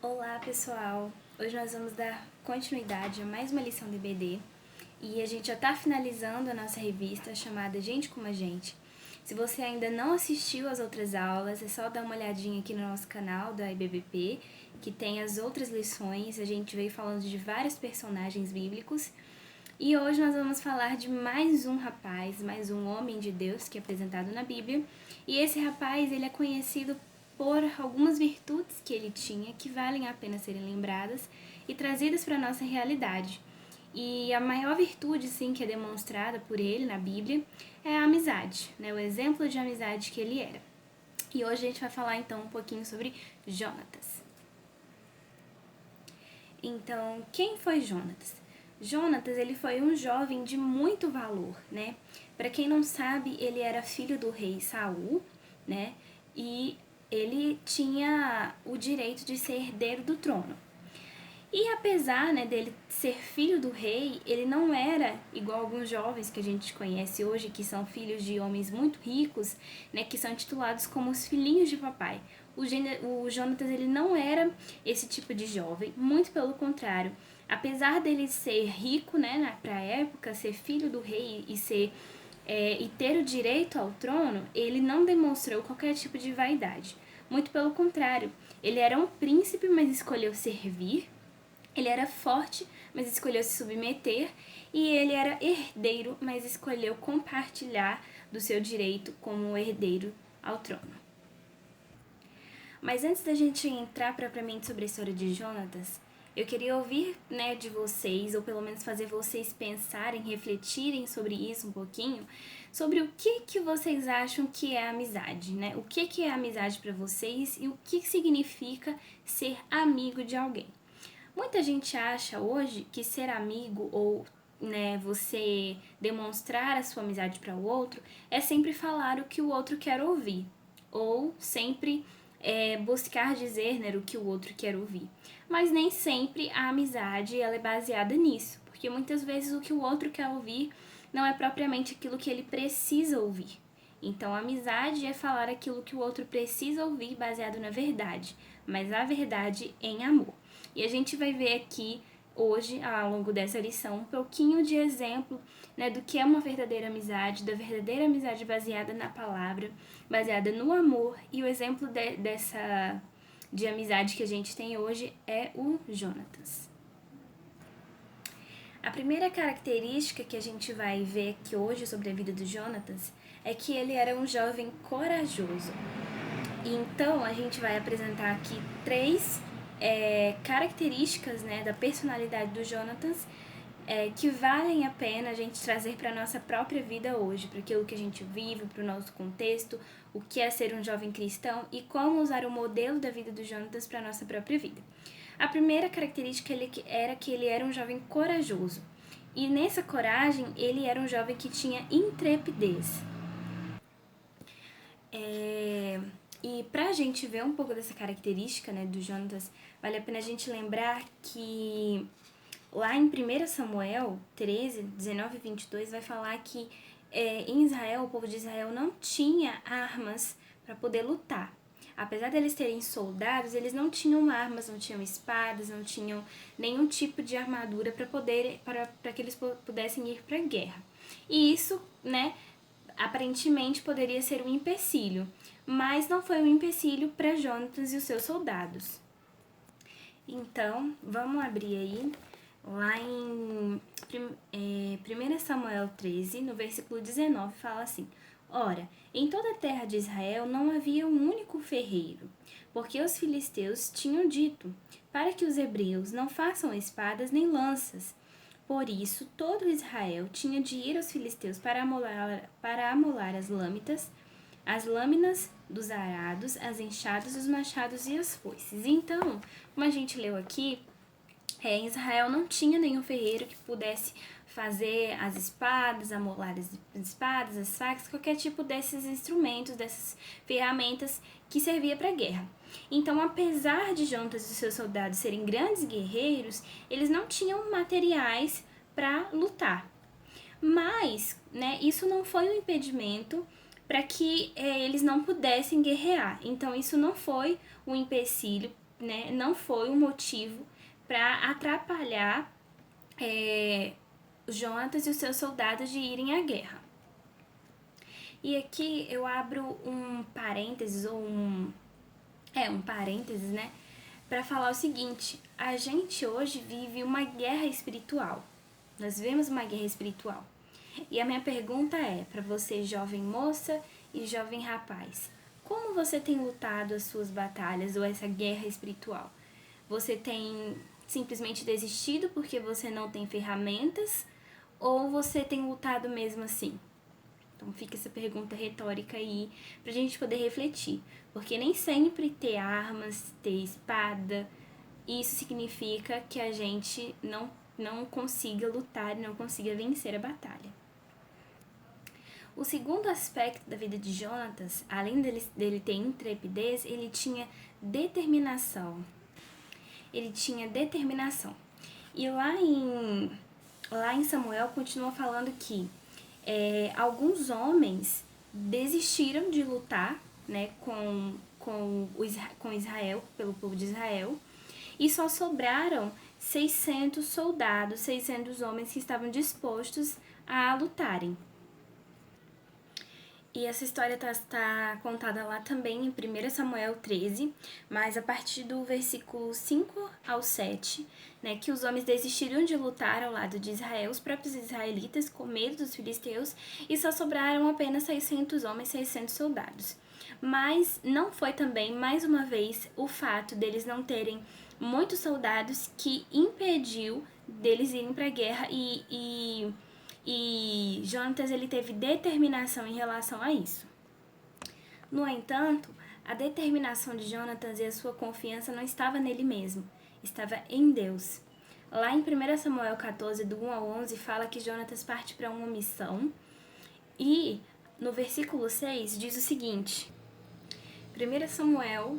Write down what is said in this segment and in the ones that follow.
Olá pessoal, hoje nós vamos dar continuidade a mais uma lição do IBD e a gente já está finalizando a nossa revista chamada Gente Como a Gente. Se você ainda não assistiu às outras aulas, é só dar uma olhadinha aqui no nosso canal da IBBP, que tem as outras lições. A gente veio falando de vários personagens bíblicos e hoje nós vamos falar de mais um rapaz, mais um homem de Deus que é apresentado na Bíblia. E esse rapaz, ele é conhecido por algumas virtudes que ele tinha que valem a pena serem lembradas e trazidas para a nossa realidade. E a maior virtude, sim, que é demonstrada por ele na Bíblia é a amizade, né? O exemplo de amizade que ele era. E hoje a gente vai falar então um pouquinho sobre Jonatas. Então, quem foi Jonatas? Jonatas, ele foi um jovem de muito valor, né? Para quem não sabe, ele era filho do rei Saul, né? E ele tinha o direito de ser herdeiro do trono. E apesar, né, dele ser filho do rei, ele não era igual alguns jovens que a gente conhece hoje, que são filhos de homens muito ricos, né, que são titulados como os filhinhos de papai. O Jonatas, ele não era esse tipo de jovem, muito pelo contrário. Apesar dele ser rico, né, pra época, ser filho do rei e ter o direito ao trono, ele não demonstrou qualquer tipo de vaidade. Muito pelo contrário, ele era um príncipe, mas escolheu servir. Ele era forte, mas escolheu se submeter. E ele era herdeiro, mas escolheu compartilhar do seu direito como herdeiro ao trono. Mas antes da gente entrar propriamente sobre a história de Jonatas, eu queria ouvir, né, de vocês, ou pelo menos fazer vocês pensarem, refletirem sobre isso um pouquinho, sobre o que vocês acham que é amizade, né? O que é amizade para vocês e o que significa ser amigo de alguém. Muita gente acha hoje que ser amigo ou, né, você demonstrar a sua amizade para o outro é sempre falar o que o outro quer ouvir, ou sempre buscar dizer, né, o que o outro quer ouvir. Mas nem sempre a amizade ela é baseada nisso, porque muitas vezes o que o outro quer ouvir não é propriamente aquilo que ele precisa ouvir. Então, a amizade é falar aquilo que o outro precisa ouvir baseado na verdade, mas a verdade em amor. E a gente vai ver aqui hoje, ao longo dessa lição, um pouquinho de exemplo, né, do que é uma verdadeira amizade, da verdadeira amizade baseada na palavra, baseada no amor. E o exemplo de amizade que a gente tem hoje é o Jonatas. A primeira característica que a gente vai ver aqui hoje sobre a vida do Jonatas é que ele era um jovem corajoso. E então a gente vai apresentar aqui três características, né, da personalidade do Jonatas que valem a pena a gente trazer para a nossa própria vida hoje, para aquilo que a gente vive, para o nosso contexto, o que é ser um jovem cristão e como usar o modelo da vida do Jonatas para a nossa própria vida. A primeira característica era que ele era um jovem corajoso. E nessa coragem, ele era um jovem que tinha intrepidez. E pra gente ver um pouco dessa característica, né, do Jonatas, vale a pena a gente lembrar que lá em 1 Samuel 13, 19 e 22, vai falar que em Israel, o povo de Israel não tinha armas para poder lutar. Apesar deles terem soldados, eles não tinham armas, não tinham espadas, não tinham nenhum tipo de armadura para que eles pudessem ir para a guerra. E isso, né, aparentemente poderia ser um empecilho, mas não foi um empecilho para Jonatas e os seus soldados. Então, vamos abrir aí, lá em 1 Samuel 13, no versículo 19, fala assim: Ora, em toda a terra de Israel não havia um único ferreiro, porque os filisteus tinham dito, para que os hebreus não façam espadas nem lanças. Por isso, todo Israel tinha de ir aos filisteus para amolar as lâminas dos arados, as enxadas, os machados e as foices. Então, como a gente leu aqui, em Israel não tinha nenhum ferreiro que pudesse fazer as espadas, amolar as espadas, as facas, qualquer tipo desses instrumentos, dessas ferramentas que servia para a guerra. Então, apesar de Jonatas e seus soldados serem grandes guerreiros, eles não tinham materiais para lutar. Mas, né, isso não foi um impedimento para que eles não pudessem guerrear. Então, isso não foi um empecilho, né, não foi um motivo para atrapalhar Jonatas e os seus soldados de irem à guerra. E aqui eu abro um parênteses, um parênteses, né, para falar o seguinte: a gente hoje vive uma guerra espiritual. Nós vivemos uma guerra espiritual. E a minha pergunta é, para você, jovem moça e jovem rapaz, como você tem lutado as suas batalhas ou essa guerra espiritual? Você tem simplesmente desistido porque você não tem ferramentas ou você tem lutado mesmo assim? Então fica essa pergunta retórica aí pra gente poder refletir. Porque nem sempre ter armas, ter espada, isso significa que a gente não consiga lutar e não consiga vencer a batalha. O segundo aspecto da vida de Jonatas, além dele ter intrepidez, ele tinha determinação. E lá em Samuel continua falando que alguns homens desistiram de lutar, né, com Israel, pelo povo de Israel, e só sobraram 600 soldados, 600 homens que estavam dispostos a lutarem. E essa história está contada lá também em 1 Samuel 13, mas a partir do versículo 5 ao 7, né, que os homens desistiram de lutar ao lado de Israel, os próprios israelitas, com medo dos filisteus, e só sobraram apenas 600 homens, 600 soldados. Mas não foi também, mais uma vez, o fato deles não terem muitos soldados que impediu deles irem para a guerra e Jonatas ele teve determinação em relação a isso. No entanto, a determinação de Jonatas e a sua confiança não estava nele mesmo, estava em Deus. Lá em 1 Samuel 14, do 1 ao 11, fala que Jonatas parte para uma missão e no versículo 6 diz o seguinte: 1 Samuel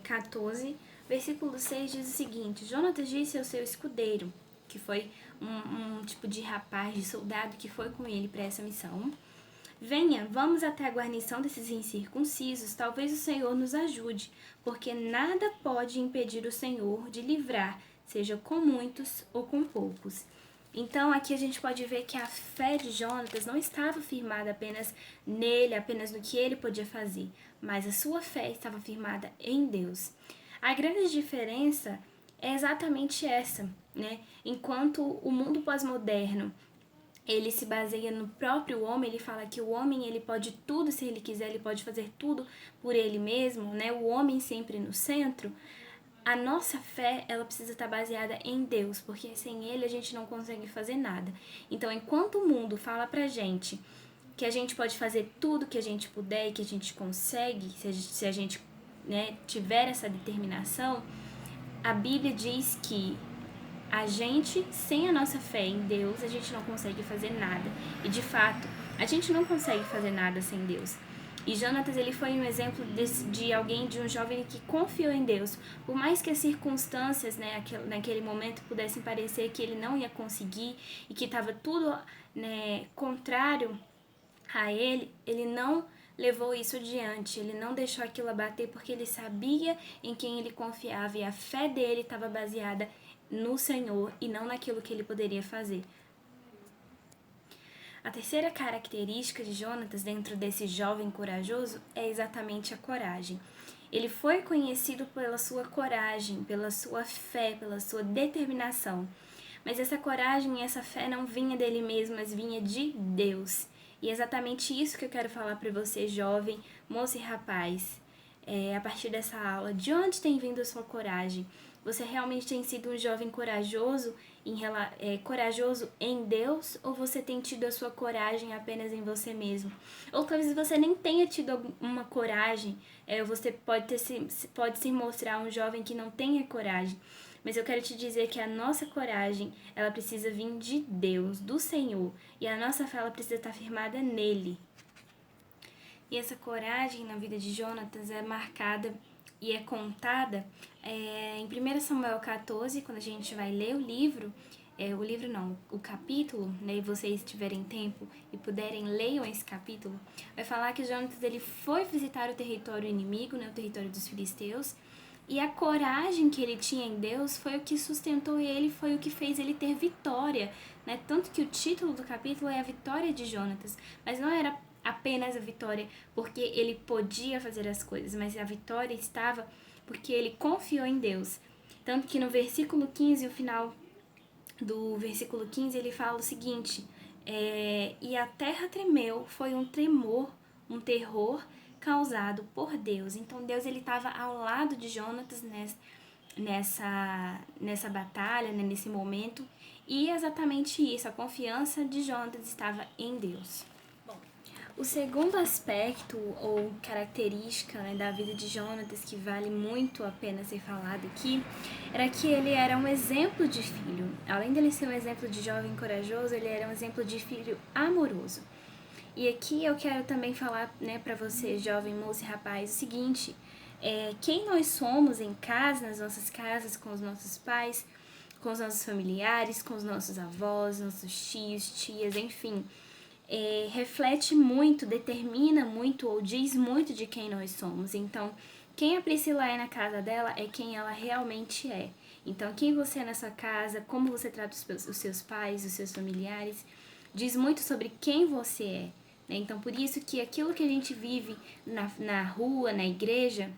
14, versículo 6 diz o seguinte: Jonatas disse ao seu escudeiro, que foi um tipo de rapaz, de soldado que foi com ele para essa missão: venha, vamos até a guarnição desses incircuncisos, talvez o Senhor nos ajude, porque nada pode impedir o Senhor de livrar, seja com muitos ou com poucos. Então aqui a gente pode ver que a fé de Jonatas não estava firmada apenas nele, apenas no que ele podia fazer, mas a sua fé estava firmada em Deus. A grande diferença é exatamente essa, né? Enquanto o mundo pós-moderno ele se baseia no próprio homem, ele fala que o homem ele pode tudo se ele quiser, ele pode fazer tudo por ele mesmo, né? O homem sempre no centro. A nossa fé, ela precisa estar baseada em Deus, porque sem ele a gente não consegue fazer nada. Então, enquanto o mundo fala pra gente que a gente pode fazer tudo que a gente puder e que a gente consegue, se a gente né, tiver essa determinação, a Bíblia diz que a gente, sem a nossa fé em Deus, a gente não consegue fazer nada. E de fato, a gente não consegue fazer nada sem Deus. E Jonatas, ele foi um exemplo de alguém, de um jovem que confiou em Deus. Por mais que as circunstâncias, né, naquele momento pudessem parecer que ele não ia conseguir e que estava tudo né, contrário a ele, ele não levou isso adiante, ele não deixou aquilo abater porque ele sabia em quem ele confiava e a fé dele estava baseada no Senhor e não naquilo que ele poderia fazer. A terceira característica de Jonatas dentro desse jovem corajoso é exatamente a coragem. Ele foi conhecido pela sua coragem, pela sua fé, pela sua determinação. Mas essa coragem e essa fé não vinha dele mesmo, mas vinha de Deus. E é exatamente isso que eu quero falar para você, jovem, moça e rapaz. A partir dessa aula, de onde tem vindo a sua coragem? Você realmente tem sido um jovem corajoso corajoso em Deus, ou você tem tido a sua coragem apenas em você mesmo? Ou talvez você nem tenha tido uma coragem, você pode se mostrar um jovem que não tenha coragem, mas eu quero te dizer que a nossa coragem, ela precisa vir de Deus, do Senhor, e a nossa fé ela precisa estar firmada nele. E essa coragem na vida de Jonatas é marcada e é contada em 1 Samuel 14, quando a gente vai ler o livro, o capítulo, né, e vocês tiverem tempo e puderem, leiam esse capítulo, vai falar que Jonatas ele foi visitar o território inimigo, né, o território dos filisteus, E a coragem que ele tinha em Deus foi o que sustentou ele, foi o que fez ele ter vitória, né? Tanto que o título do capítulo é a vitória de Jonatas, mas não era apenas a vitória porque ele podia fazer as coisas, mas a vitória estava porque ele confiou em Deus. Tanto que no versículo 15, o final do versículo 15, ele fala o seguinte: e a terra tremeu, foi um tremor, um terror causado por Deus. Então Deus ele estava ao lado de Jonatas nessa batalha, né, nesse momento, e exatamente isso, a confiança de Jonatas estava em Deus. O segundo aspecto ou característica, né, da vida de Jonatas que vale muito a pena ser falado aqui era que ele era um exemplo de filho. Além dele ser um exemplo de jovem corajoso, ele era um exemplo de filho amoroso. E aqui eu quero também falar, né, para você, jovem moça e rapaz, o seguinte: quem nós somos em casa, nas nossas casas, com os nossos pais, com os nossos familiares, com os nossos avós, nossos tios, tias, enfim, reflete muito, determina muito ou diz muito de quem nós somos. Então, quem a Priscila é na casa dela é quem ela realmente é. Então, quem você é na sua casa, como você trata os seus pais, os seus familiares, diz muito sobre quem você é. Né? Então, por isso que aquilo que a gente vive na rua, na igreja,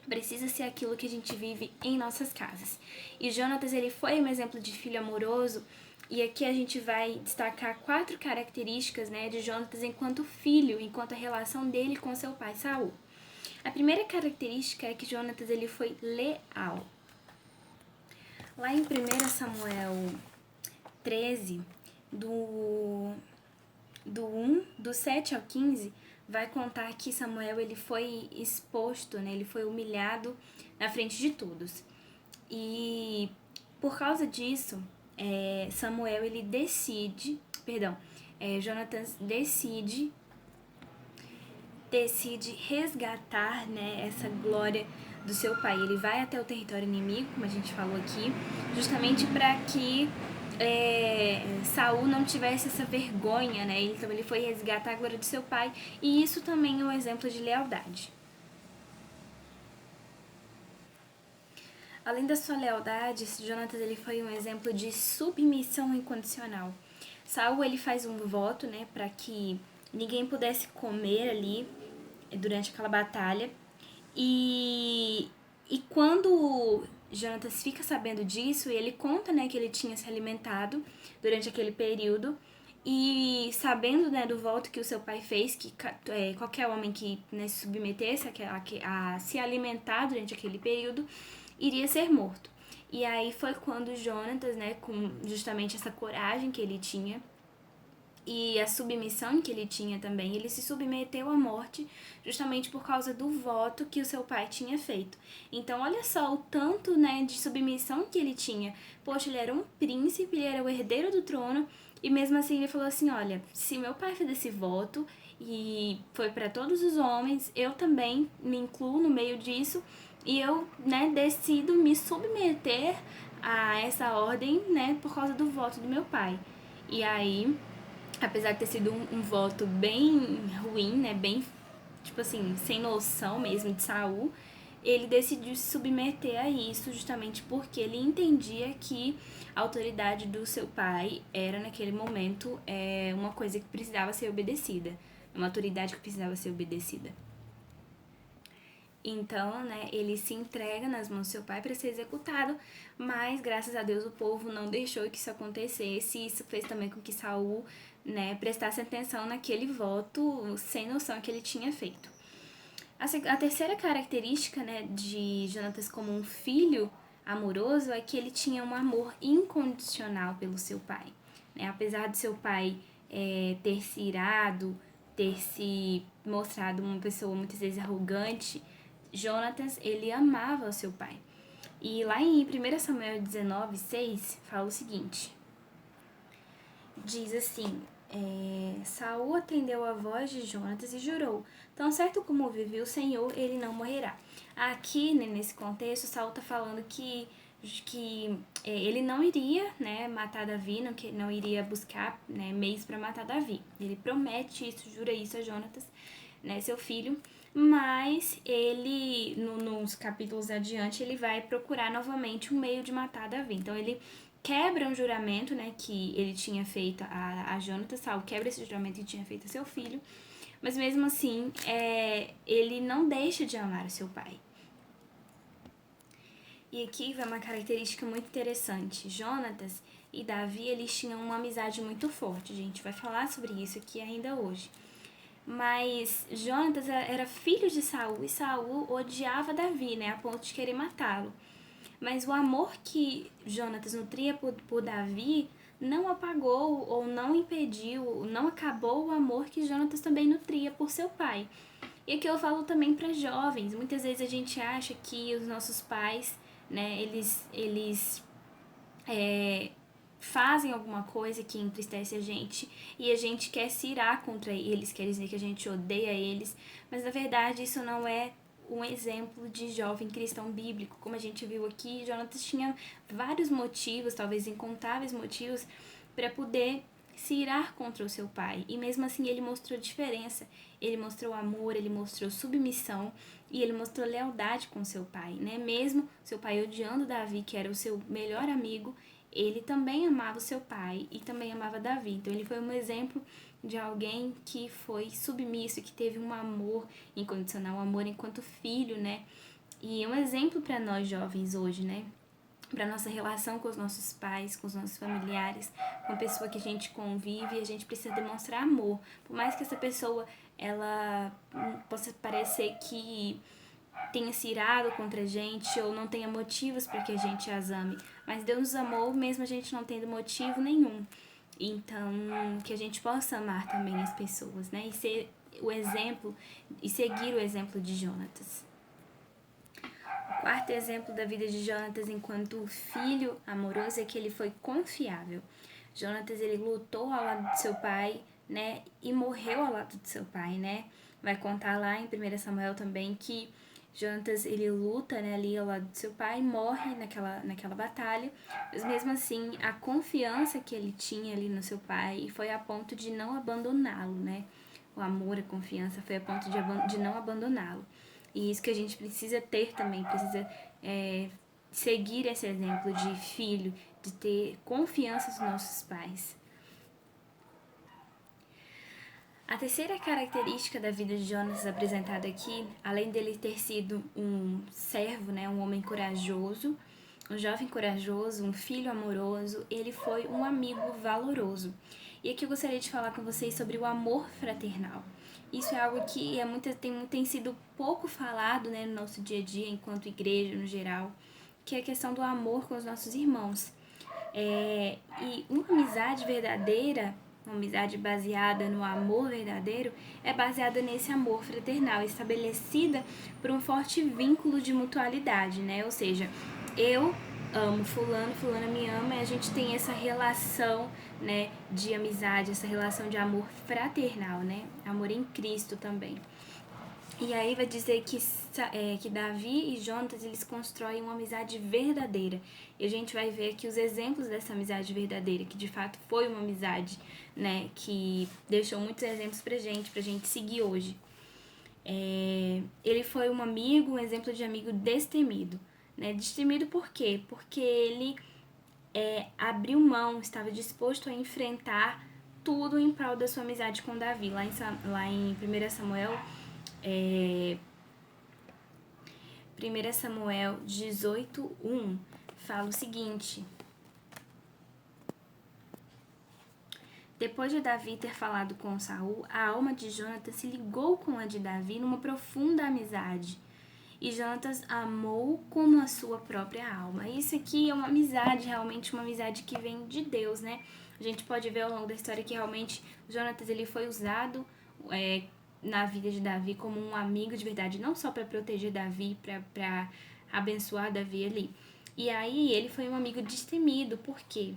precisa ser aquilo que a gente vive em nossas casas. E Jonatas, ele foi um exemplo de filho amoroso, e aqui a gente vai destacar 4 características, né, de Jonatas enquanto filho, enquanto a relação dele com seu pai Saul. A primeira característica é que Jonatas ele foi leal. Lá em 1 Samuel 13, do 7 ao 15, vai contar que Samuel ele foi exposto, né, ele foi humilhado na frente de todos. E por causa disso, Samuel ele decide, Jonatas decide resgatar, né, essa glória do seu pai. Ele vai até o território inimigo, como a gente falou aqui, justamente para que Saul não tivesse essa vergonha, né? Então ele foi resgatar a glória do seu pai, e isso também é um exemplo de lealdade. Além da sua lealdade, Jonatas ele foi um exemplo de submissão incondicional. Saul ele faz um voto, né, para que ninguém pudesse comer ali durante aquela batalha. E quando Jonatas fica sabendo disso, ele conta, né, que ele tinha se alimentado durante aquele período. E sabendo, né, do voto que o seu pai fez, que qualquer homem que, né, se submetesse a se alimentar durante aquele período, iria ser morto. E aí foi quando Jonatas, né, com justamente essa coragem que ele tinha e a submissão que ele tinha também, ele se submeteu à morte justamente por causa do voto que o seu pai tinha feito. Então, olha só o tanto, né, de submissão que ele tinha. Poxa, ele era um príncipe, ele era o herdeiro do trono, e mesmo assim ele falou assim, olha, se meu pai fez esse voto e foi para todos os homens, eu também me incluo no meio disso, e eu, né, decido me submeter a essa ordem, né, por causa do voto do meu pai. E aí, apesar de ter sido um voto bem ruim, né, bem, tipo assim, sem noção mesmo de Saul, ele decidiu se submeter a isso justamente porque ele entendia que a autoridade do seu pai era, naquele momento, uma coisa que precisava ser obedecida, uma autoridade que precisava ser obedecida. Então, né, ele se entrega nas mãos do seu pai para ser executado, mas graças a Deus o povo não deixou que isso acontecesse, e isso fez também com que Saul, né, prestasse atenção naquele voto sem noção que ele tinha feito. A terceira característica, né, de Jonatas como um filho amoroso é que ele tinha um amor incondicional pelo seu pai. Né? Apesar de seu pai ter se irado, ter se mostrado uma pessoa muitas vezes arrogante, Jonatas, ele amava o seu pai. E lá em 1 Samuel 19:6 fala o seguinte, diz assim, Saul atendeu a voz de Jonatas e jurou, tão certo como vive o Senhor, ele não morrerá. Aqui, né, nesse contexto, Saul está falando que ele não iria, né, matar Davi, não iria buscar, né, meios para matar Davi. Ele promete isso, jura isso a Jonatas, né, seu filho, mas ele, nos capítulos adiante, ele vai procurar novamente um meio de matar Davi. Então ele quebra um juramento, né, que ele tinha feito a Jonatas, Saul quebra esse juramento que tinha feito a seu filho, mas mesmo assim, ele não deixa de amar o seu pai. E aqui vai uma característica muito interessante. Jonatas e Davi, eles tinham uma amizade muito forte. A gente vai falar sobre isso aqui ainda hoje. Mas Jonatas era filho de Saul e Saul odiava Davi, né, a ponto de querer matá-lo. Mas o amor que Jonatas nutria por Davi não apagou ou não impediu, não acabou o amor que Jonatas também nutria por seu pai. E aqui eu falo também para jovens. Muitas vezes a gente acha que os nossos pais, né, eles fazem alguma coisa que entristece a gente e a gente quer se irar contra eles, quer dizer que a gente odeia eles, mas na verdade isso não é um exemplo de jovem cristão bíblico. Como a gente viu aqui, Jonatas tinha vários motivos, talvez incontáveis motivos, para poder se irar contra o seu pai. E mesmo assim ele mostrou diferença, ele mostrou amor, ele mostrou submissão e ele mostrou lealdade com seu pai, né? Mesmo seu pai odiando Davi, que era o seu melhor amigo, ele também amava o seu pai e também amava Davi. Então ele foi um exemplo de alguém que foi submisso, que teve um amor incondicional, um amor enquanto filho, né? E um exemplo para nós jovens hoje, né? Para nossa relação com os nossos pais, com os nossos familiares, com a pessoa que a gente convive, a gente precisa demonstrar amor. Por mais que essa pessoa ela possa parecer que tenha se irado contra a gente ou não tenha motivos para que a gente as ame, mas Deus nos amou mesmo a gente não tendo motivo nenhum. Então, que a gente possa amar também as pessoas, né? E ser o exemplo e seguir o exemplo de Jonatas. O quarto exemplo da vida de Jonatas enquanto filho amoroso é que ele foi confiável. Jonatas, ele lutou ao lado de seu pai, né? E morreu ao lado de seu pai, né? Vai contar lá em 1 Samuel também que Jonatas, ele luta, né, ali ao lado do seu pai, morre naquela batalha, mas mesmo assim, a confiança que ele tinha ali no seu pai foi a ponto de não abandoná-lo, né? O amor, a confiança foi a ponto de não abandoná-lo. E isso que a gente precisa ter também, precisa seguir esse exemplo de filho, de ter confiança nos nossos pais. A terceira característica da vida de Jonatas apresentada aqui, além dele ter sido um servo, né, um homem corajoso, um jovem corajoso, um filho amoroso, ele foi um amigo valoroso. E aqui eu gostaria de falar com vocês sobre o amor fraternal. Isso é algo que tem sido pouco falado, né, no nosso dia a dia, enquanto igreja no geral, que é a questão do amor com os nossos irmãos. E uma amizade verdadeira, uma amizade baseada no amor verdadeiro, é baseada nesse amor fraternal, estabelecida por um forte vínculo de mutualidade, né? Ou seja, eu amo fulano, fulana me ama, e a gente tem essa relação, né, de amizade, essa relação de amor fraternal, né? Amor em Cristo também. E aí vai dizer que Davi e Jonatas, eles constroem uma amizade verdadeira. E a gente vai ver aqui os exemplos dessa amizade verdadeira, que de fato foi uma amizade, né, que deixou muitos exemplos pra gente seguir hoje. Ele foi um exemplo de amigo destemido. Né? Destemido por quê? Porque ele abriu mão, estava disposto a enfrentar tudo em prol da sua amizade com Davi. Lá em 1 Samuel... 1 Samuel 18:1 fala o seguinte: depois de Davi ter falado com Saul, a alma de Jonatas se ligou com a de Davi numa profunda amizade. E Jonatas amou como a sua própria alma. Isso aqui é uma amizade, realmente uma amizade que vem de Deus, né? A gente pode ver ao longo da história que realmente Jonatas, ele foi usado na vida de Davi como um amigo de verdade, não só para proteger Davi, para abençoar Davi ali. E aí ele foi um amigo destemido, por quê?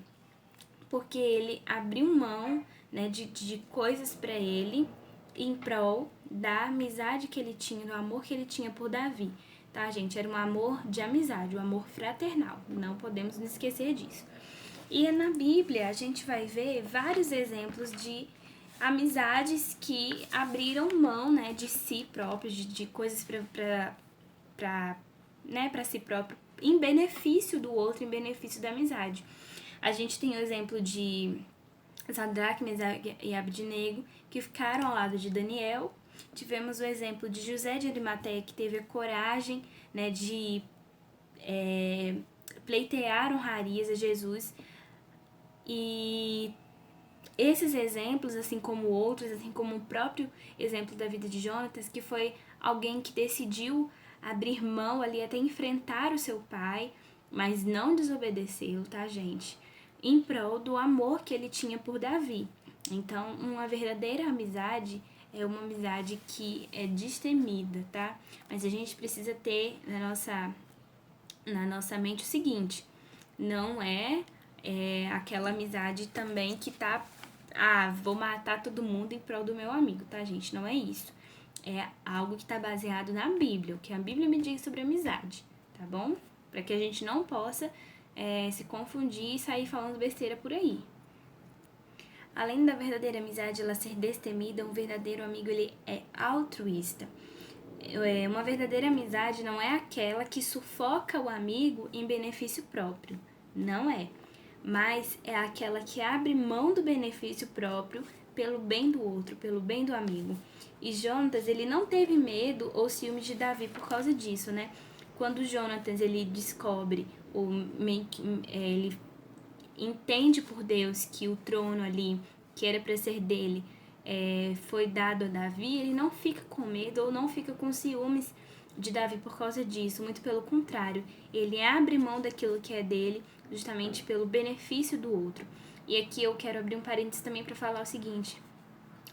Porque ele abriu mão, né, de coisas para ele em prol da amizade que ele tinha, do amor que ele tinha por Davi. Tá, gente? Era um amor de amizade, um amor fraternal. Não podemos nos esquecer disso. E na Bíblia a gente vai ver vários exemplos de amizades que abriram mão, né, de si próprios, de coisas para si próprio, em benefício do outro, em benefício da amizade. A gente tem o exemplo de Sadraque, Mesaque e Abednego, que ficaram ao lado de Daniel. Tivemos o exemplo de José de Arimateia, que teve a coragem, né, de pleitear honrarias a Jesus. E esses exemplos, assim como outros, assim como o próprio exemplo da vida de Jonatas, que foi alguém que decidiu abrir mão ali até enfrentar o seu pai, mas não desobedecê-lo, tá, gente? Em prol do amor que ele tinha por Davi. Então, uma verdadeira amizade é uma amizade que é destemida, tá? Mas a gente precisa ter na nossa mente o seguinte: não é aquela amizade também que tá, vou matar todo mundo em prol do meu amigo, tá, gente? Não é isso. É algo que tá baseado na Bíblia, o que a Bíblia me diz sobre amizade, tá bom? Para que a gente não possa se confundir e sair falando besteira por aí. Além da verdadeira amizade ela ser destemida, um verdadeiro amigo ele é altruísta. Uma verdadeira amizade não é aquela que sufoca o amigo em benefício próprio, não é. Mas é aquela que abre mão do benefício próprio pelo bem do outro, pelo bem do amigo. E Jonatas, ele não teve medo ou ciúme de Davi por causa disso, né? Quando Jonatas, ele descobre, ele entende por Deus que o trono ali, que era para ser dele, foi dado a Davi, ele não fica com medo ou não fica com ciúmes de Davi por causa disso, muito pelo contrário, ele abre mão daquilo que é dele justamente pelo benefício do outro. E aqui eu quero abrir um parênteses também para falar o seguinte: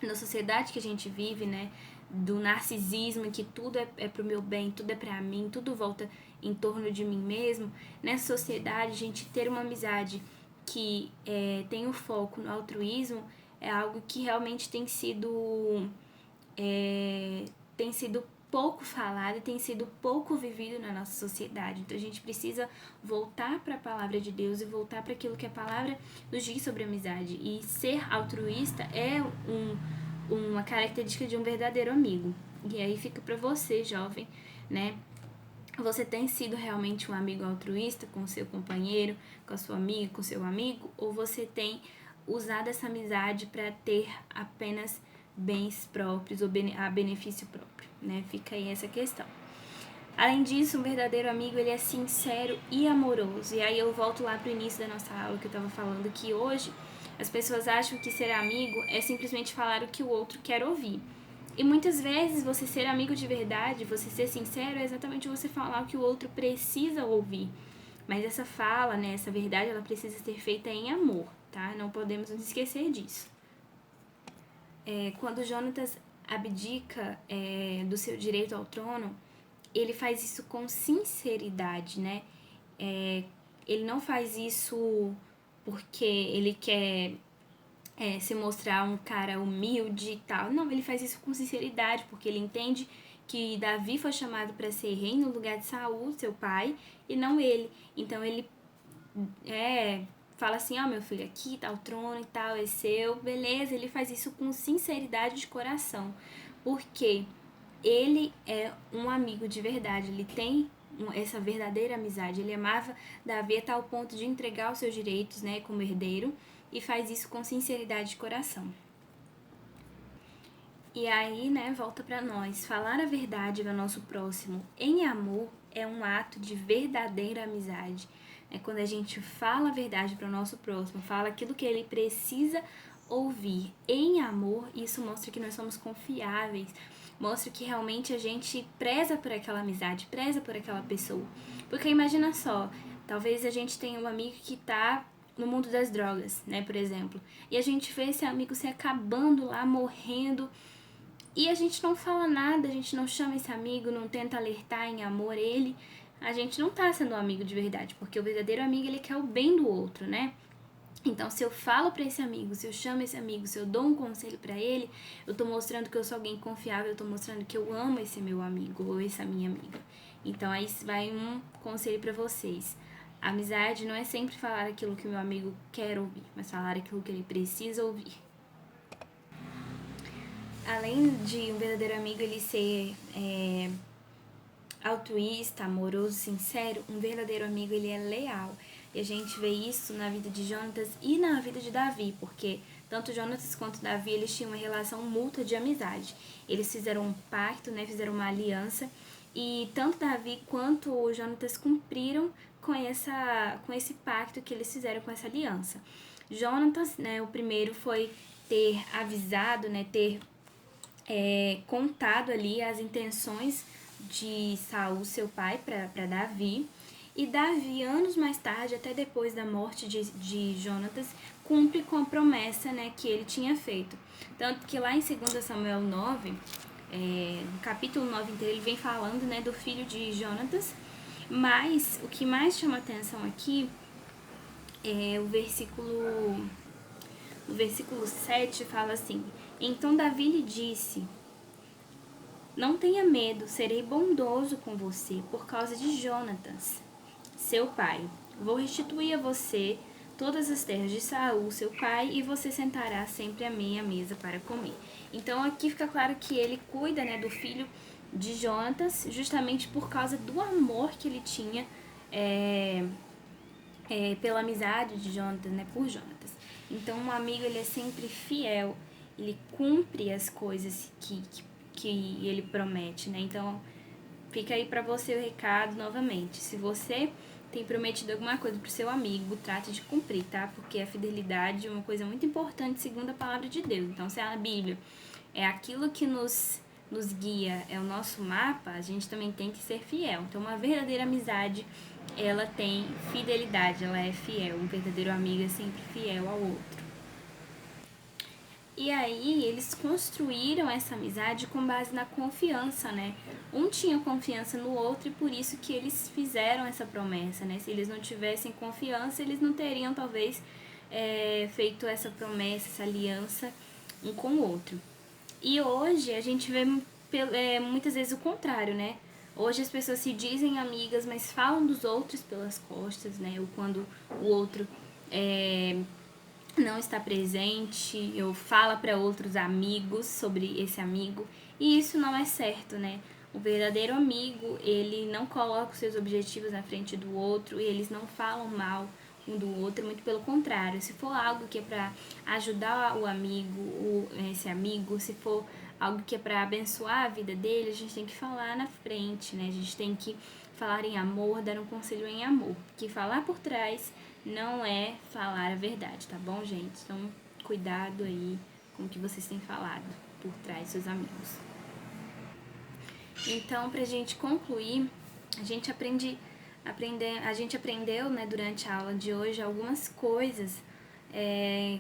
na sociedade que a gente vive, né, do narcisismo, que tudo é pro meu bem, tudo é pra mim, tudo volta em torno de mim mesmo, nessa sociedade, a gente ter uma amizade que tem o foco no altruísmo é algo que realmente tem sido pouco falado e tem sido pouco vivido na nossa sociedade. Então a gente precisa voltar para a palavra de Deus e voltar para aquilo que a palavra nos diz sobre amizade. E ser altruísta é uma característica de um verdadeiro amigo. E aí fica para você, jovem, né? Você tem sido realmente um amigo altruísta com o seu companheiro, com a sua amiga, com o seu amigo? Ou você tem usado essa amizade para ter apenas bens próprios ou a benefício próprio, né? Fica aí essa questão. Além disso, um verdadeiro amigo, ele é sincero e amoroso. E aí eu volto lá pro início da nossa aula que eu tava falando, que hoje as pessoas acham que ser amigo é simplesmente falar o que o outro quer ouvir. E muitas vezes você ser amigo de verdade, você ser sincero, é exatamente você falar o que o outro precisa ouvir. Mas essa fala, né, essa verdade, ela precisa ser feita em amor, tá? Não podemos nos esquecer disso. Quando Jonatas abdica do seu direito ao trono, ele faz isso com sinceridade, né? Ele não faz isso porque ele quer se mostrar um cara humilde e tal. Não, ele faz isso com sinceridade, porque ele entende que Davi foi chamado para ser rei no lugar de Saul, seu pai, e não ele. Então ele fala assim: ó, meu filho, aqui tá o trono e tal, é seu, beleza. Ele faz isso com sinceridade de coração, porque ele é um amigo de verdade, ele tem essa verdadeira amizade. Ele amava Davi a tal ponto de entregar os seus direitos, né, como herdeiro, e faz isso com sinceridade de coração. E aí, né, volta para nós. Falar a verdade ao nosso próximo em amor é um ato de verdadeira amizade. É quando a gente fala a verdade para o nosso próximo, fala aquilo que ele precisa ouvir em amor, isso mostra que nós somos confiáveis, mostra que realmente a gente preza por aquela amizade, preza por aquela pessoa. Porque imagina só, talvez a gente tenha um amigo que tá no mundo das drogas, né, por exemplo, e a gente vê esse amigo se acabando lá, morrendo, e a gente não fala nada, a gente não chama esse amigo, não tenta alertar em amor ele, a gente não tá sendo um amigo de verdade, porque o verdadeiro amigo, ele quer o bem do outro, né? Então, se eu falo para esse amigo, se eu chamo esse amigo, se eu dou um conselho para ele, eu tô mostrando que eu sou alguém confiável, eu tô mostrando que eu amo esse meu amigo ou essa minha amiga. Então, aí vai um conselho para vocês. A amizade não é sempre falar aquilo que o meu amigo quer ouvir, mas falar aquilo que ele precisa ouvir. além de um verdadeiro amigo ele ser altruísta, amoroso, sincero, um verdadeiro amigo ele é leal. E a gente vê isso na vida de Jonatas e na vida de Davi, porque tanto Jonatas quanto Davi eles tinham uma relação mútua de amizade. Eles fizeram um pacto, né, fizeram uma aliança, e tanto Davi quanto Jonatas cumpriram com esse pacto que eles fizeram, com essa aliança. Jonatas, né, o primeiro foi ter avisado, né, ter contado ali as intenções de Saul, seu pai, para Davi. E Davi, anos mais tarde, até depois da morte de Jonatas, cumpre com a promessa, né, que ele tinha feito. Tanto que lá em 2 Samuel 9, no capítulo 9 inteiro, ele vem falando, né, do filho de Jonatas. Mas o que mais chama atenção aqui é o versículo 7 fala assim: Então Davi lhe disse: Não tenha medo, serei bondoso com você por causa de Jonatas, seu pai. Vou restituir a você todas as terras de Saul, seu pai, e você sentará sempre à minha mesa para comer. Então aqui fica claro que ele cuida, né, do filho de Jonatas, justamente por causa do amor que ele tinha pela amizade de Jonatas, né, por Jonatas. Então um amigo ele é sempre fiel, ele cumpre as coisas que ele promete, né? Então fica aí para você o recado novamente. Se você tem prometido alguma coisa pro seu amigo, trate de cumprir, tá? Porque a fidelidade é uma coisa muito importante segundo a palavra de Deus. Então, se a Bíblia é aquilo que nos guia, é o nosso mapa, a gente também tem que ser fiel. Então, uma verdadeira amizade, ela tem fidelidade, ela é fiel. Um verdadeiro amigo é sempre fiel ao outro. E aí, eles construíram essa amizade com base na confiança, né? Um tinha confiança no outro e por isso que eles fizeram essa promessa, né? Se eles não tivessem confiança, eles não teriam, talvez, feito essa promessa, essa aliança um com o outro. E hoje, a gente vê muitas vezes o contrário, né? Hoje as pessoas se dizem amigas, mas falam dos outros pelas costas, né? Ou quando o outro não está presente, ou fala para outros amigos sobre esse amigo, e isso não é certo, né? O verdadeiro amigo, ele não coloca os seus objetivos na frente do outro e eles não falam mal um do outro, muito pelo contrário. Se for algo que é para ajudar o amigo, esse amigo, se for algo que é para abençoar a vida dele, a gente tem que falar na frente, né? A gente tem que falar em amor, dar um conselho em amor, porque falar por trás não é falar a verdade, tá bom, gente? Então, cuidado aí com o que vocês têm falado por trás dos seus amigos. Então, pra gente concluir, a gente aprendeu, né, durante a aula de hoje algumas coisas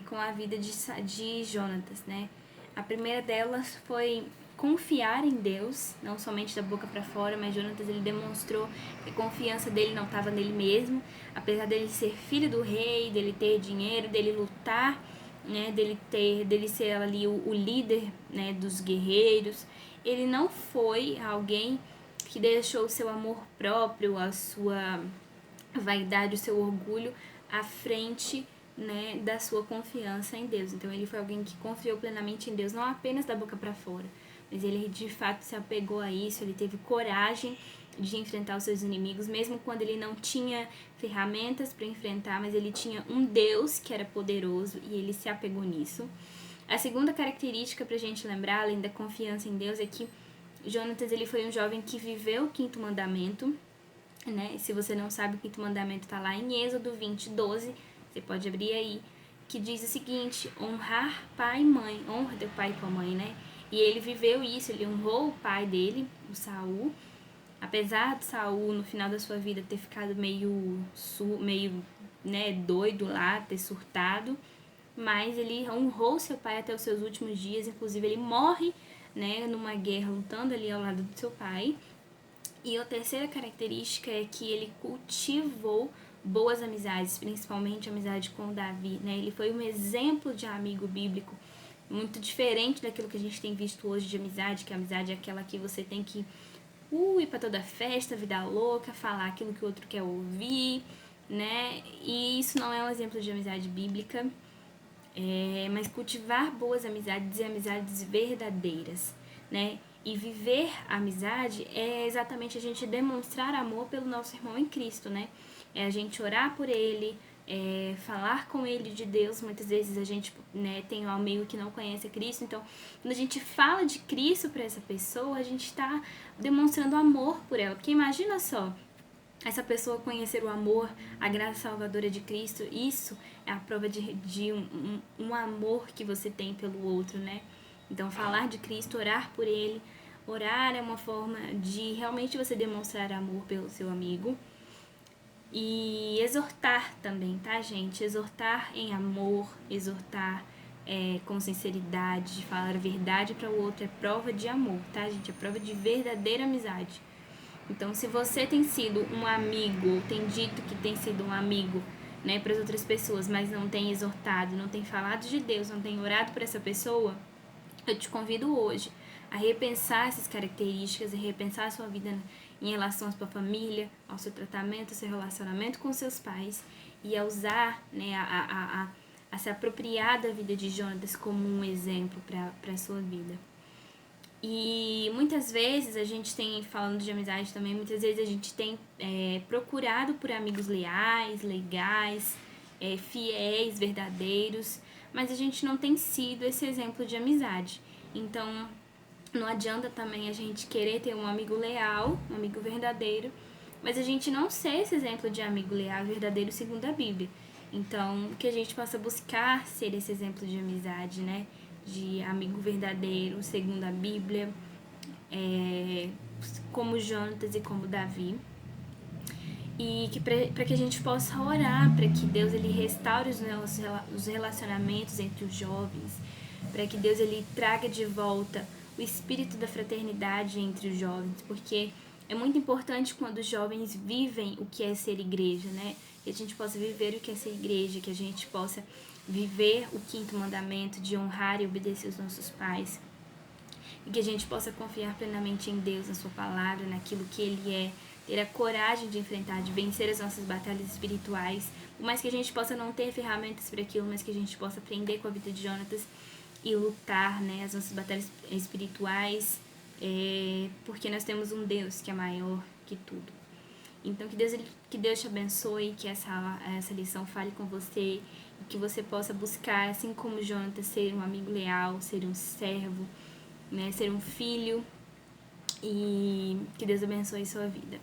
com a vida de Jonatas, né? A primeira delas foi confiar em Deus, não somente da boca para fora, mas Jonatas ele demonstrou que a confiança dele não estava nele mesmo, apesar dele ser filho do rei, dele ter dinheiro, dele lutar, né, dele ser ali o líder, né, dos guerreiros. Ele não foi alguém que deixou o seu amor próprio, a sua vaidade, o seu orgulho à frente, né, da sua confiança em Deus. Então ele foi alguém que confiou plenamente em Deus, não apenas da boca para fora, mas ele de fato se apegou a isso, ele teve coragem de enfrentar os seus inimigos, mesmo quando ele não tinha ferramentas para enfrentar, mas ele tinha um Deus que era poderoso e ele se apegou nisso. A segunda característica para a gente lembrar, além da confiança em Deus, é que Jonatas ele foi um jovem que viveu o quinto mandamento, né? Se você não sabe, o quinto mandamento está lá em Êxodo 20:12, você pode abrir aí, que diz o seguinte: honrar pai e mãe, honra teu pai e tua mãe, né? E ele viveu isso, ele honrou o pai dele, o Saul, apesar de Saul no final da sua vida ter ficado meio né, doido lá, ter surtado, mas ele honrou seu pai até os seus últimos dias, inclusive ele morre, né, numa guerra lutando ali ao lado do seu pai. E a terceira característica é que ele cultivou boas amizades, principalmente a amizade com Davi, né? Ele foi um exemplo de amigo bíblico, muito diferente daquilo que a gente tem visto hoje de amizade, que a amizade é aquela que você tem que ir pra toda festa, vida louca, falar aquilo que o outro quer ouvir, né? E isso não é um exemplo de amizade bíblica. mas cultivar boas amizades e amizades verdadeiras, né? E viver a amizade é exatamente a gente demonstrar amor pelo nosso irmão em Cristo, né? É a gente orar por ele, falar com ele de Deus. Muitas vezes a gente, né, tem um amigo que não conhece Cristo, então quando a gente fala de Cristo para essa pessoa, a gente está demonstrando amor por ela. Porque imagina só, essa pessoa conhecer o amor, a graça salvadora de Cristo, isso é a prova de um amor que você tem pelo outro, né? Então, falar de Cristo, orar por ele, orar é uma forma de realmente você demonstrar amor pelo seu amigo. E exortar também, tá, gente? Exortar em amor, exortar com sinceridade, falar a verdade para o outro é prova de amor, tá, gente? É prova de verdadeira amizade. Então, se você tem sido um amigo, ou tem dito que tem sido um amigo, né, para as outras pessoas, mas não tem exortado, não tem falado de Deus, não tem orado por essa pessoa, eu te convido hoje a repensar essas características e repensar a sua vida em relação à sua família, ao seu tratamento, ao seu relacionamento com seus pais e a usar, né, a se apropriar da vida de Jonatas como um exemplo para a sua vida. E muitas vezes a gente tem, falando de amizade também, muitas vezes a gente tem procurado por amigos leais, legais, fiéis, verdadeiros, mas a gente não tem sido esse exemplo de amizade. Então, não adianta também a gente querer ter um amigo leal, um amigo verdadeiro, mas a gente não ser esse exemplo de amigo leal e verdadeiro segundo a Bíblia. Então, que a gente possa buscar ser esse exemplo de amizade, né? De amigo verdadeiro, segundo a Bíblia, como Jonatas e como Davi. E que para que a gente possa orar para que Deus ele restaure os relacionamentos entre os jovens, para que Deus ele traga de volta o espírito da fraternidade entre os jovens, porque é muito importante quando os jovens vivem o que é ser igreja, né? Que a gente possa viver o que é ser igreja, que a gente possa viver o 5º mandamento de honrar e obedecer os nossos pais, e que a gente possa confiar plenamente em Deus, na sua palavra, naquilo que Ele é, ter a coragem de enfrentar, de vencer as nossas batalhas espirituais, por mais que a gente possa não ter ferramentas para aquilo, mas que a gente possa aprender com a vida de Jonatas e lutar, né, as nossas batalhas espirituais, porque nós temos um Deus que é maior que tudo. Então, que Deus te abençoe, que essa lição fale com você, e que você possa buscar, assim como Jonatas, ser um amigo leal, ser um servo, né, ser um filho, e que Deus abençoe sua vida.